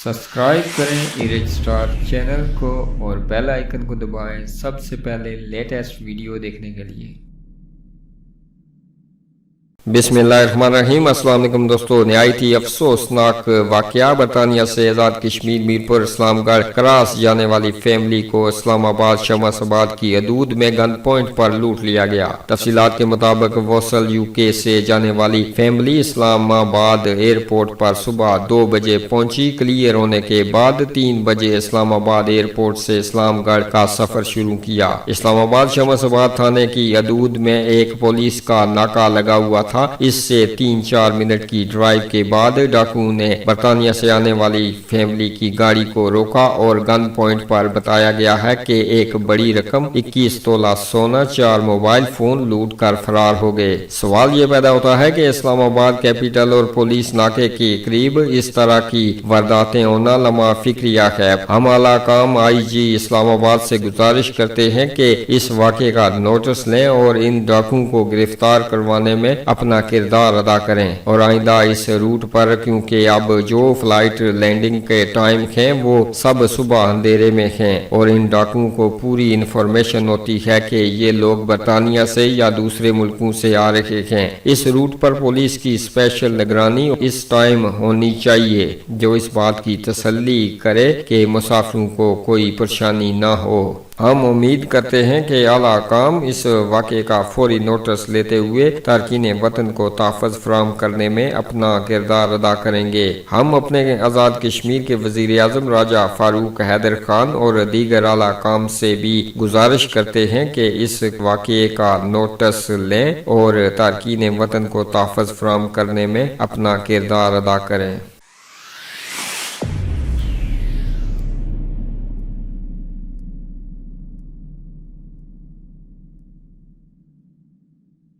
Subscribe करें erase star channel को और बेल आइकन को दबाएं सबसे पहले लेटेस्ट वीडियो देखने के लिए। बिस्मिल्लाहिर्रहमानिर्रहीम। अस्सलाम वालेकुम दोस्तों, नहायत ही अफसोसनाक वाकया बरतानिया से आज़ाद कश्मीर मीरपुर इस्लामगढ़ क्रॉस जाने वाली फैमिली को इस्लामाबाद शमसाबाद की हदूद में गन पॉइंट पर लूट लिया गया। तफसीलात के मुताबिक वोसल यूके से जाने वाली फैमिली इस्लामाबाद एयरपोर्ट पर सुबह 2 बजे पहुंची। क्लियर होने के बाद 3 बजे इस्लामाबाद एयरपोर्ट से इस्लामगढ़ का सफर शुरू किया। इस्लामाबाद शमसाबाद थाने की हदूद में एक पुलिस का नाका लगा हुआ था। इससे 3-4 मिनट की ड्राइव के बाद डाकुओं ने बरतानिया से आने वाली फैमिली की गाड़ी को रोका और गन पॉइंट पर बताया गया है कि एक बड़ी रकम 21 तोला सोना, 4 मोबाइल फोन लूट कर फरार हो गए। सवाल ये पैदा होता है कि इस्लामाबाद कैपिटल और पुलिस नाके के करीब इस तरह की वारदातें होना लम्हा फिक्रिया है। हम आला काम IG इस्लामाबाद से गुजारिश करते हैं कि इस वाक़े का नोटिस लें और इन डाकुओं को गिरफ्तार करवाने में अपना किरदार अदा करें और आइंदा इस रूट पर, क्योंकि अब जो फ्लाइट लैंडिंग के टाइम हैं वो सब सुबह अंधेरे में हैं और इन डाकुओं को पूरी इंफॉर्मेशन होती है कि ये लोग बरतानिया से या दूसरे मुल्कों से आ रहे हैं। इस रूट पर पुलिस की स्पेशल निगरानी इस टाइम होनी चाहिए जो इस बात की तसल्ली करे कि मुसाफिरों को कोई परेशानी न हो। हम उम्मीद करते हैं कि आला काम इस वाक़े का फौरी नोटिस लेते हुए तारकीन वतन को तहफ़्फ़ुज़ फराहम करने में अपना किरदार अदा करेंगे। हम अपने आज़ाद कश्मीर के वज़ीर आज़म राजा फारूक हैदर खान और दीगर आला काम से भी गुजारिश करते हैं कि इस वाक़े का नोटिस लें और तारकीन वतन को तहफ़्फ़ुज़ फराहम करने में अपना किरदार अदा करें।